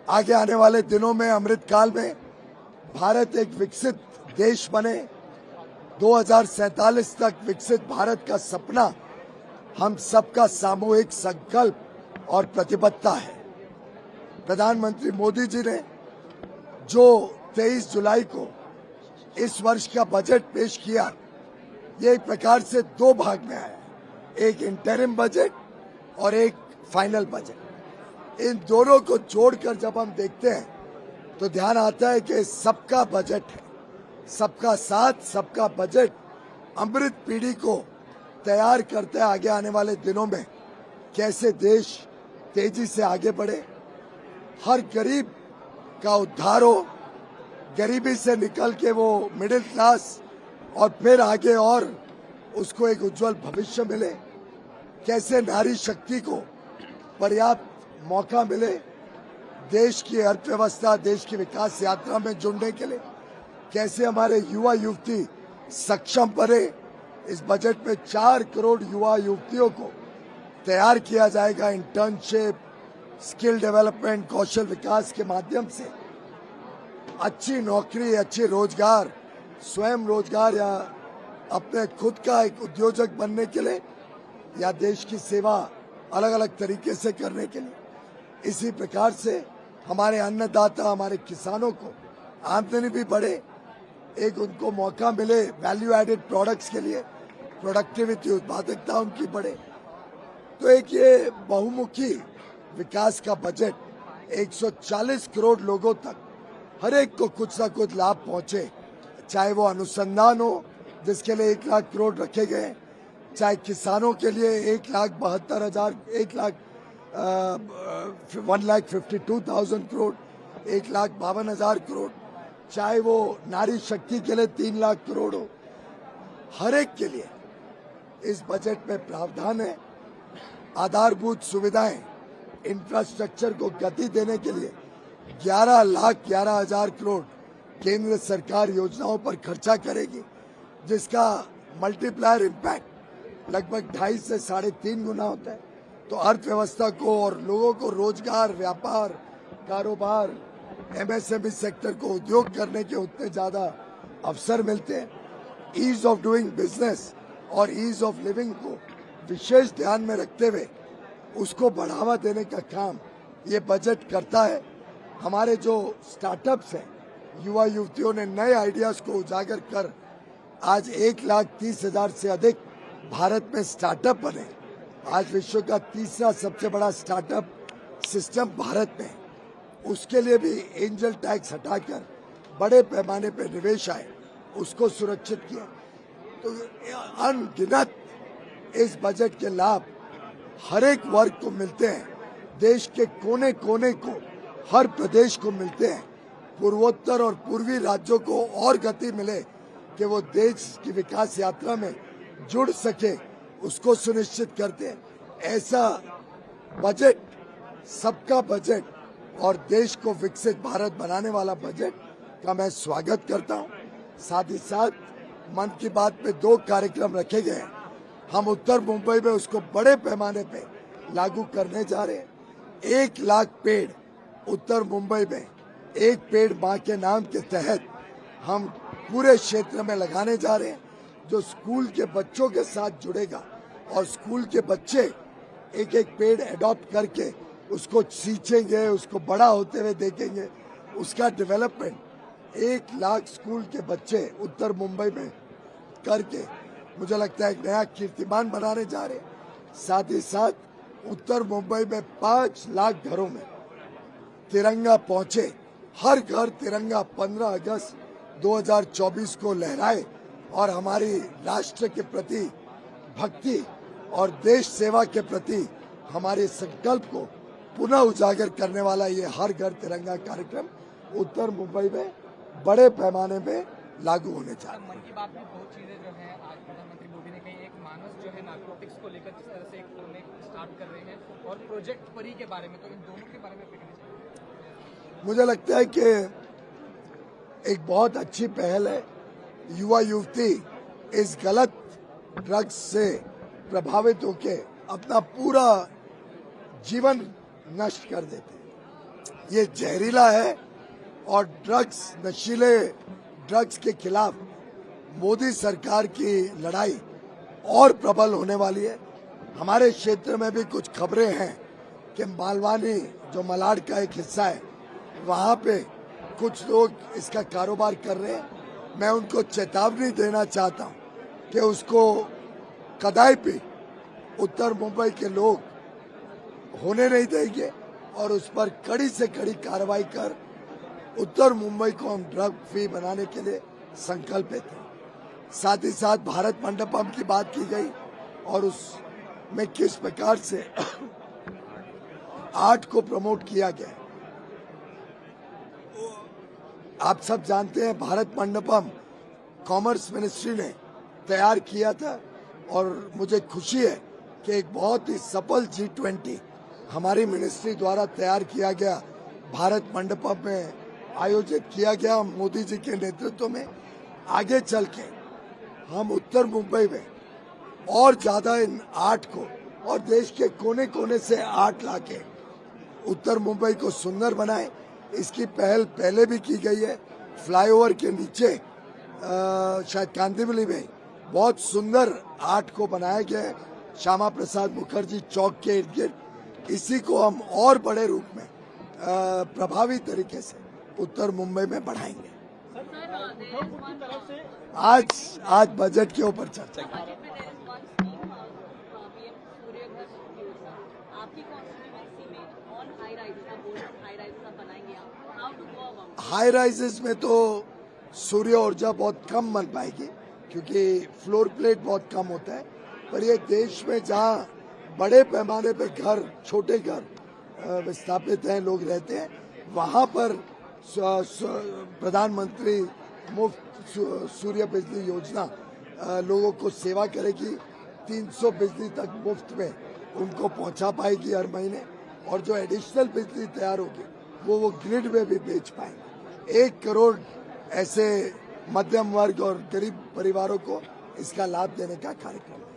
आगे आने वाले दिनों में अमृतकाल में भारत एक विकसित देश बने, 2047 तक विकसित भारत का सपना हम सबका सामूहिक संकल्प और प्रतिबद्धता है। प्रधानमंत्री मोदी जी ने जो 23 जुलाई को इस वर्ष का बजट पेश किया, ये एक प्रकार से दो भाग में आया, एक इंटरिम बजट और एक फाइनल बजट। इन दोनों को जोड़कर जब हम देखते हैं तो ध्यान आता है कि सबका बजट है, सबका साथ, सबका बजट अमृत पीढ़ी को तैयार करते हैं आगे आने वाले दिनों में कैसे देश तेजी से आगे बढ़े, हर गरीब का उद्धार हो, गरीबी से निकल के वो मिडिल क्लास और फिर आगे और उसको एक उज्जवल भविष्य मिले, कैसे नारी शक्ति को पर्याप्त मौका मिले देश की अर्थव्यवस्था, देश की विकास यात्रा में जुड़ने के लिए, कैसे हमारे युवा युवती सक्षम बने। इस बजट में 4 करोड़ युवा युवतियों को तैयार किया जाएगा इंटर्नशिप, स्किल डेवलपमेंट, कौशल विकास के माध्यम से अच्छी नौकरी, अच्छे रोजगार, स्वयं रोजगार या अपने खुद का एक उद्योजक बनने के लिए या देश की सेवा अलग अलग तरीके से करने के लिए। इसी प्रकार से हमारे अन्नदाता, हमारे किसानों को आमदनी भी बढ़े, एक उनको मौका मिले वैल्यू एडेड प्रोडक्ट्स के लिए, प्रोडक्टिविटी, उत्पादकता उनकी बढ़े। तो एक ये बहुमुखी विकास का बजट 140 करोड़ लोगों तक हर एक को कुछ ना कुछ लाभ पहुंचे, चाहे वो अनुसंधान हो जिसके लिए 1 लाख करोड़ रखे गए, चाहे किसानों के लिए 1,52,000 करोड़, 1,52,000 करोड़, चाहे वो नारी शक्ति के लिए 3 लाख करोड़ हो, हर एक के लिए इस बजट में प्रावधान है। आधारभूत सुविधाएं, इंफ्रास्ट्रक्चर को गति देने के लिए 11,11,000 करोड़ केंद्र सरकार योजनाओं पर खर्चा करेगी, जिसका मल्टीप्लायर इम्पैक्ट लगभग 2.5 से 3.5 गुना होता है। तो अर्थव्यवस्था को और लोगों को रोजगार, व्यापार, कारोबार, एमएसएमई सेक्टर को उद्योग करने के उतने ज्यादा अवसर मिलते हैं। ईज ऑफ डूइंग बिजनेस और ईज ऑफ लिविंग को विशेष ध्यान में रखते हुए उसको बढ़ावा देने का काम ये बजट करता है। हमारे जो स्टार्टअप्स हैं, युवा युवतियों ने नए आइडियाज को उजागर कर आज 1,30,000 से अधिक भारत में स्टार्टअप बने। आज विश्व का तीसरा सबसे बड़ा स्टार्टअप सिस्टम भारत में, उसके लिए भी एंजल टैक्स हटाकर बड़े पैमाने पर निवेश आए, उसको सुरक्षित किया। तो अनगिनत इस बजट के लाभ हर एक वर्ग को मिलते हैं, देश के कोने कोने को, हर प्रदेश को मिलते हैं। पूर्वोत्तर और पूर्वी राज्यों को और गति मिले कि वो देश की विकास यात्रा में जुड़ सके, उसको सुनिश्चित करते हैं। ऐसा बजट, सबका बजट और देश को विकसित भारत बनाने वाला बजट का मैं स्वागत करता हूं। साथ ही साथ मन की बात में 2 कार्यक्रम रखे गए हैं, हम उत्तर मुंबई में उसको बड़े पैमाने पे लागू करने जा रहे हैं। 1 लाख पेड़ उत्तर मुंबई में, एक पेड़ मां के नाम के तहत हम पूरे क्षेत्र में लगाने जा रहे हैं, जो स्कूल के बच्चों के साथ जुड़ेगा और स्कूल के बच्चे एक एक पेड़ एडॉप्ट करके उसको सींचेंगे, उसको बड़ा होते हुए देखेंगे, उसका डेवलपमेंट 1 लाख स्कूल के बच्चे उत्तर मुंबई में करके मुझे लगता है एक नया कीर्तिमान बनाने जा रहे हैं। साथ ही साथ उत्तर मुंबई में 5 लाख घरों में तिरंगा पहुंचे, हर घर तिरंगा 15 अगस्त 2024 को लहराए और हमारी राष्ट्र के प्रति भक्ति और देश सेवा के प्रति हमारे संकल्प को पुनः उजागर करने वाला ये हर घर तिरंगा कार्यक्रम उत्तर मुंबई में बड़े पैमाने में लागू होने जा रहा है। मन की बात में 2 चीजें जो है आज प्रधानमंत्री मोदी ने कही, एक मानस जो है नारकोटिक्स को लेकर जिस तरह से एक स्टार्ट कर रहे हैं, और प्रोजेक्ट परी के बारे में, तो इन दोनों के बारे में मुझे लगता है कि एक बहुत अच्छी पहल है। युवा युवती इस गलत ड्रग्स से प्रभावित होकर अपना पूरा जीवन नष्ट कर देते हैं। ये जहरीला है और नशीले ड्रग्स के खिलाफ मोदी सरकार की लड़ाई और प्रबल होने वाली है। हमारे क्षेत्र में भी कुछ खबरें हैं कि मालवानी जो मलाड का एक हिस्सा है वहां पे कुछ लोग इसका कारोबार कर रहे हैं। मैं उनको चेतावनी देना चाहता हूं कि उसको कदाई पे उत्तर मुंबई के लोग होने नहीं देंगे और उस पर कड़ी से कड़ी कार्रवाई कर उत्तर मुंबई को हम ड्रग फ्री बनाने के लिए संकल्पित हैं। साथ ही साथ भारत मंडपम की बात की गई और उसमें किस प्रकार से आर्ट को प्रमोट किया गया। आप सब जानते हैं भारत मंडपम कॉमर्स मिनिस्ट्री ने तैयार किया था और मुझे खुशी है कि एक बहुत ही सफल G20 हमारी मिनिस्ट्री द्वारा तैयार किया गया भारत मंडपम में आयोजित किया गया। मोदी जी के नेतृत्व में आगे चल के हम उत्तर मुंबई में और ज्यादा इन आर्ट को और देश के कोने कोने से आर्ट लाके उत्तर मुंबई को सुंदर बनाए। इसकी पहल पहले भी की गई है। फ्लाईओवर के नीचे शायद कांदिवली में बहुत सुंदर आर्ट को बनाया गया है श्यामा प्रसाद मुखर्जी चौक के इर्द गिर्द। इसी को हम और बड़े रूप में प्रभावी तरीके से उत्तर मुंबई में बढ़ाएंगे। आज बजट के ऊपर चर्चा हाई राइजेस में तो सूर्य ऊर्जा बहुत कम बन पाएगी क्योंकि फ्लोर प्लेट बहुत कम होता है। पर ये देश में जहाँ बड़े पैमाने पे घर छोटे घर विस्थापित हैं लोग रहते हैं वहाँ पर प्रधानमंत्री मुफ्त सूर्य बिजली योजना लोगों को सेवा करेगी। 300 बिजली तक मुफ्त में उनको पहुंचा पाएगी हर महीने और जो एडिशनल बिजली तैयार होगी वो ग्रिड में भी बेच पाएंगे। 1 करोड़ ऐसे मध्यम वर्ग और गरीब परिवारों को इसका लाभ देने का कार्यक्रम है।